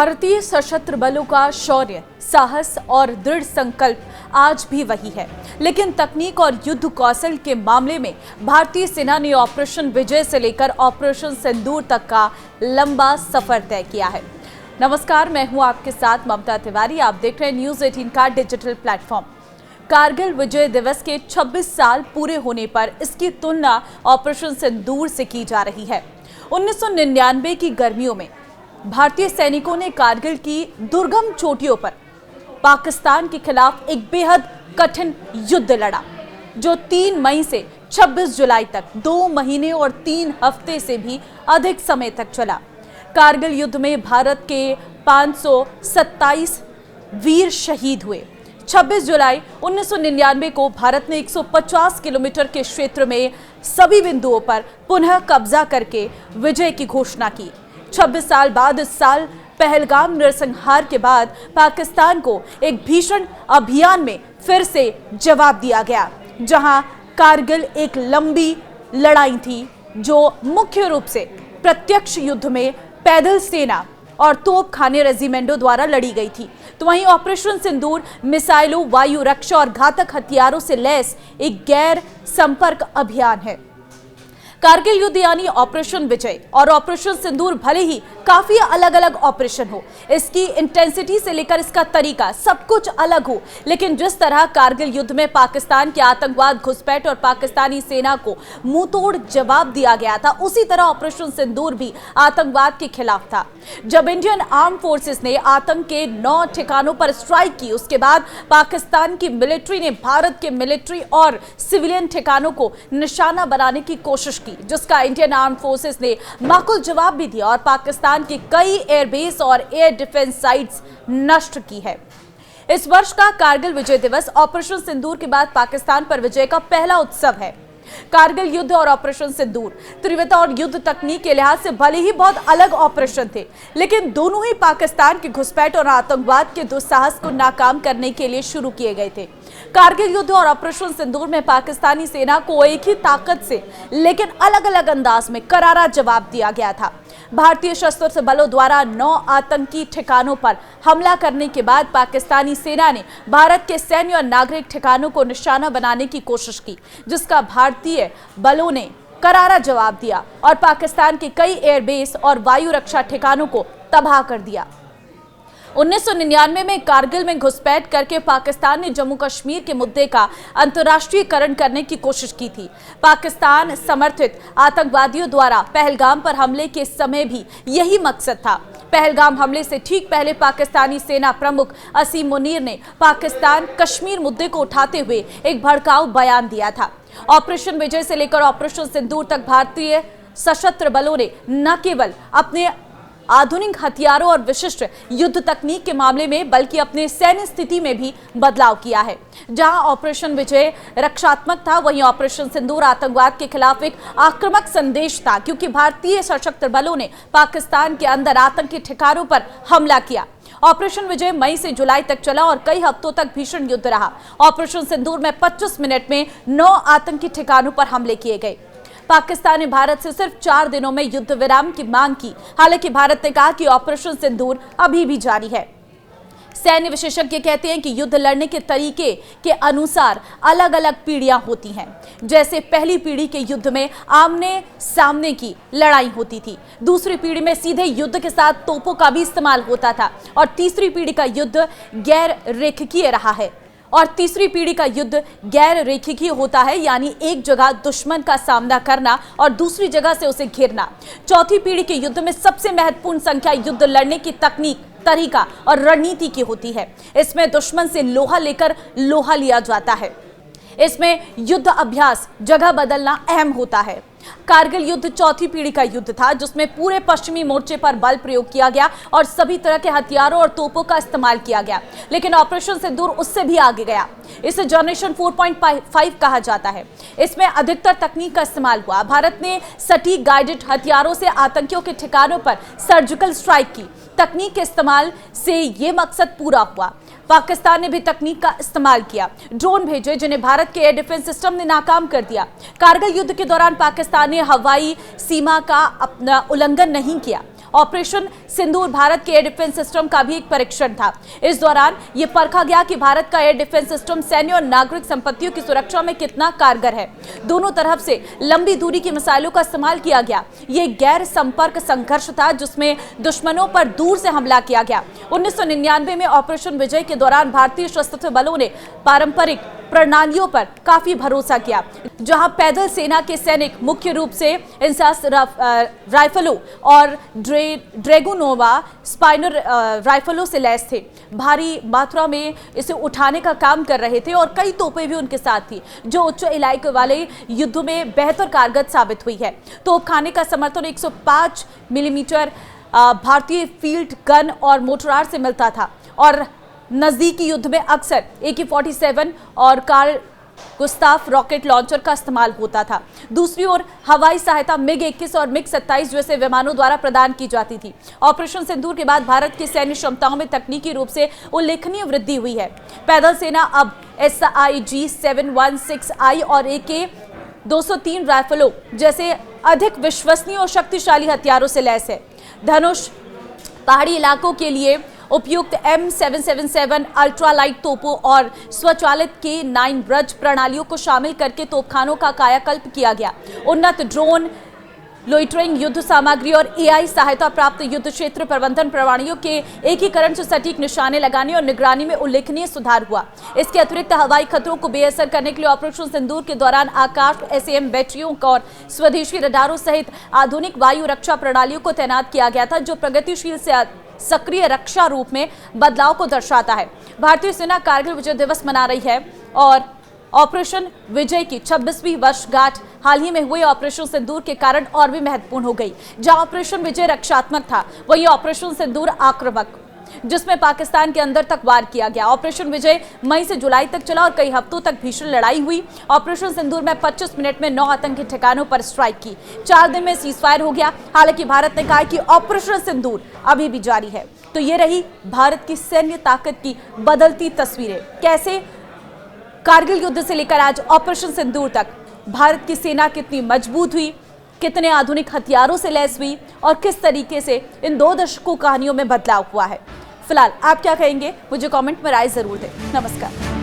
भारतीय सशस्त्र बलों का शौर्य, साहस और दृढ़ संकल्प आज भी वही है, लेकिन तकनीक और युद्ध कौशल के मामले में भारतीय सेना ने ऑपरेशन विजय से लेकर ऑपरेशन सिंदूर तक का लंबा सफर तय किया है। नमस्कार, मैं हूं आपके साथ ममता तिवारी। आप देख रहे हैं न्यूज 18 का डिजिटल प्लेटफॉर्म। कारगिल विजय दिवस के 26 साल पूरे होने पर इसकी तुलना ऑपरेशन सिंदूर से की जा रही है। 1999 की गर्मियों में भारतीय सैनिकों ने कारगिल की दुर्गम चोटियों पर पाकिस्तान के खिलाफ एक बेहद कठिन युद्ध लड़ा, जो 3 मई से 26 जुलाई तक 2 महीने और 3 हफ्ते से भी अधिक समय तक चला। कारगिल युद्ध में भारत के 527 वीर शहीद हुए। 26 जुलाई 1999 को भारत ने 150 किलोमीटर के क्षेत्र में सभी बिंदुओं पर पुनः कब्जा करके विजय की घोषणा की। 26 साल बाद इस साल पहलगाम नरसंहार के बाद पाकिस्तान को एक भीषण अभियान में फिर से जवाब दिया गया, जहां कारगिल एक लंबी लड़ाई थी जो मुख्य रूप से प्रत्यक्ष युद्ध में पैदल सेना और तोपखाने रेजिमेंटों द्वारा लड़ी गई थी। तो वहीं ऑपरेशन सिंदूर मिसाइलों, वायु रक्षा और घातक हथियारों से लैस एक गैर संपर्क अभियान है। कारगिल युद्ध यानी ऑपरेशन विजय और ऑपरेशन सिंदूर भले ही काफी अलग अलग ऑपरेशन हो, इसकी इंटेंसिटी से लेकर इसका तरीका सब कुछ अलग हो, लेकिन जिस तरह कारगिल युद्ध में पाकिस्तान के आतंकवाद, घुसपैठ और पाकिस्तानी सेना को मुंहतोड़ जवाब दिया गया था, उसी तरह ऑपरेशन सिंदूर भी आतंकवाद के खिलाफ था। जब इंडियन आर्म फोर्सेस ने आतंक के 9 ठिकानों पर स्ट्राइक की, उसके बाद पाकिस्तान की मिलिट्री ने भारत के मिलिट्री और सिविलियन ठिकानों को निशाना बनाने की कोशिश की, जिसका इंडियन आर्म फोर्सेस ने माकूल जवाब भी दिया और पाकिस्तान की कई एयरबेस और एयर डिफेंस साइट्स नष्ट की है। इस वर्ष का कारगिल विजय दिवस ऑपरेशन सिंदूर के बाद पाकिस्तान पर विजय का पहला उत्सव है। कारगिल युद्ध और ऑपरेशन सिंदूर तीव्रता और युद्ध तकनीक के लिहाज से भले ही बहुत अलग ऑपरेशन थे, लेकिन दोनों ही पाकिस्तान के घुसपैठ और आतंकवाद के दुस्साहस को नाकाम करने के लिए शुरू किए गए थे। कारगिल युद्ध और ऑपरेशन सिंदूर में पाकिस्तानी सेना को एक ही ताकत से लेकिन अलग अलग अंदाज में करारा जवाब दिया गया था। भारतीय सशस्त्र बलों द्वारा 9 आतंकी ठिकानों पर हमला करने के बाद पाकिस्तानी सेना ने भारत के सैन्य और नागरिक ठिकानों को निशाना बनाने की कोशिश की, जिसका भारतीय बलों ने करारा जवाब दिया और पाकिस्तान के कई एयरबेस और वायु रक्षा ठिकानों को तबाह कर दिया। 1999 में कारगिल में घुसपैठ करके पाकिस्तान ने जम्मू कश्मीर के मुद्दे का अंतर्राष्ट्रीयकरण करने की कोशिश की थी। पाकिस्तान समर्थित आतंकवादियों द्वारा पहलगाम पर हमले के समय भी यही मकसद था। पहलगाम हमले से ठीक पहले पाकिस्तानी सेना प्रमुख असीम मुनीर ने पाकिस्तान कश्मीर मुद्दे को उठाते हुए एक भड़काऊ बयान दिया था। ऑपरेशन विजय से लेकर ऑपरेशन सिंदूर तक भारतीय सशस्त्र बलों ने न केवल अपने आधुनिक हथियारों और विशिष्ट युद्ध तकनीक के मामले में, बल्कि अपने सैन्य स्थिति में भी बदलाव किया है। जहां ऑपरेशन विजय रक्षात्मक था, वहीं ऑपरेशन सिंदूर आतंकवाद के खिलाफ एक आक्रामक संदेश था, क्योंकि भारतीय सशस्त्र बलों ने पाकिस्तान के अंदर आतंकी ठिकानों पर हमला किया। ऑपरेशन विजय मई से जुलाई तक चला और कई हफ्तों तक भीषण युद्ध रहा। ऑपरेशन सिंदूर में 25 मिनट में 9 आतंकी ठिकानों पर हमले किए गए। पाकिस्तान ने भारत से सिर्फ 4 दिनों में युद्ध विराम की मांग की। हालांकि भारत ने कहा कि ऑपरेशन सिंदूर अभी भी जारी है। सैन्य विशेषज्ञ कहते हैं कि युद्ध लड़ने के तरीके के अनुसार अलग अलग पीढ़ियां होती हैं। जैसे पहली पीढ़ी के युद्ध में आमने सामने की लड़ाई होती थी, दूसरी पीढ़ी में सीधे युद्ध के साथ तोपों का भी इस्तेमाल होता था, और तीसरी पीढ़ी का युद्ध गैर रेखीय रहा है। और तीसरी पीढ़ी का युद्ध गैर रेखीय होता है, यानी एक जगह दुश्मन का सामना करना और दूसरी जगह से उसे घेरना। चौथी पीढ़ी के युद्ध में सबसे महत्वपूर्ण संख्या युद्ध लड़ने की तकनीक, तरीका और रणनीति की होती है। इसमें दुश्मन से लोहा लेकर लोहा लिया जाता है। इसमें युद्ध अभ्यास, जगह बदलना अहम होता है। कारगिल युद्ध चौथी पीढ़ी का युद्ध था, जिसमें पूरे पश्चिमी मोर्चे पर बल प्रयोग किया गया और सभी तरह के हथियारों और तोपों का इस्तेमाल किया गया। लेकिन ऑपरेशन सिंदूर उससे भी आगे गया। इसे जनरेशन 4.5 कहा जाता है। इसमें अधिकतर तकनीक का इस्तेमाल हुआ। भारत ने सटीक गाइडेड हथियारों से आतंकियों के ठिकानों पर सर्जिकल स्ट्राइक की। तकनीक के इस्तेमाल से ये मकसद पूरा हुआ। पाकिस्तान ने भी तकनीक का इस्तेमाल किया, ड्रोन भेजे, जिन्हें भारत के एयर डिफेंस सिस्टम ने नाकाम कर दिया। कारगिल युद्ध के दौरान पाकिस्तान ने हवाई सीमा का अपना उल्लंघन नहीं किया ऑपरेशन सिंदूर भारत के एयर डिफेंस सिस्टम का भी एक परीक्षण था। इस दौरान यह परखा गया कि भारत का एयर डिफेंस सिस्टम सैन्य और नागरिक संपत्तियों की सुरक्षा में कितना कारगर है। दोनों तरफ से लंबी दूरी की मिसाइलों का इस्तेमाल किया गया। यह गैर संपर्क संघर्ष था जिसमें दुश्मनों पर दूर से हमला किया गया। 1999 में ऑपरेशन विजय के दौरान भारतीय सशस्त्र बलों ने पारंपरिक प्रणालियों पर काफी भरोसा किया, जहां पैदल सेना के सैनिक मुख्य रूप से इंसास राइफलों और ड्रैगुनोवा स्पाइनर राइफलों से लैस थे। भारी मात्रा में इसे उठाने का काम कर रहे थे और कई तोपें भी उनके साथ थी, जो उच्च इलाके वाले युद्ध में बेहतर कारगर साबित हुई है। तोपखाने का समर्थन 105 मिलीमीटर भारतीय फील्ड गन और मोटरार से मिलता था और नजदीकी युद्ध में अक्सर AK-47 और कार्ल गुस्ताफ रॉकेट लॉन्चर का इस्तेमाल होता था। दूसरी ओर हवाई सहायता MiG-21 और MiG-27 जैसे विमानों द्वारा प्रदान की जाती थी। ऑपरेशन सिंदूर के बाद भारत की सैन्य क्षमताओं में तकनीकी रूप से उल्लेखनीय वृद्धि हुई है। पैदल सेना अब SIG-716I और AK-203 राइफलों जैसे अधिक विश्वसनीय और शक्तिशाली हथियारों से लैस है। धनुष पहाड़ी इलाकों के लिए उपयुक्त M777 अल्ट्रालाइट तोपों और स्वचालित K9 ब्रज प्रणालियों को शामिल करके तोपखानों का कायाकल्प किया गया। उन्नत ड्रोन, लोइटरिंग युद्ध सामग्री और AI सहायता प्राप्त युद्ध क्षेत्र प्रबंधन प्रणालियों के एकीकरण से सटीक निशाने लगाने और निगरानी में उल्लेखनीय सुधार हुआ। इसके अतिरिक्त हवाई खतरों को बेअसर करने के लिए ऑपरेशन सिंदूर के दौरान आकाश SAM बैटरियों और स्वदेशी रडारों सहित आधुनिक वायु रक्षा प्रणालियों को तैनात किया गया था, जो प्रगतिशील से सक्रिय रक्षा रूप में बदलाव को दर्शाता है। भारतीय सेना कारगिल विजय दिवस मना रही है और ऑपरेशन विजय की 26वीं वर्षगांठ हाल ही में हुए ऑपरेशन सिंदूर के कारण और भी महत्वपूर्ण हो गई। जहां ऑपरेशन विजय रक्षात्मक था, वहीं ऑपरेशन सिंदूर आक्रामक, जिसमें पाकिस्तान के अंदर तक वार किया गया। ऑपरेशन विजय मई से जुलाई तक चला और कई हफ्तों तक भीषण लड़ाई हुई। ऑपरेशन सिंदूर में 25 मिनट में 9 आतंकी ठिकानों पर स्ट्राइक की। 4 दिन में सीजफायर हो गया। हालांकि भारत ने कहा कि ऑपरेशन सिंदूर अभी भी जारी है। तो ये रही भारत की सैन्य ताकत की बदलती तस्वीरें। कैसे कारगिल युद्ध से लेकर आज ऑपरेशन सिंदूर तक भारत की सेना कितनी मजबूत हुई, कितने आधुनिक हथियारों से लैस हुई और किस तरीके से इन 2 दशकों कहानियों में बदलाव हुआ है। फिलहाल आप क्या कहेंगे, मुझे कमेंट में राय जरूर दें। नमस्कार।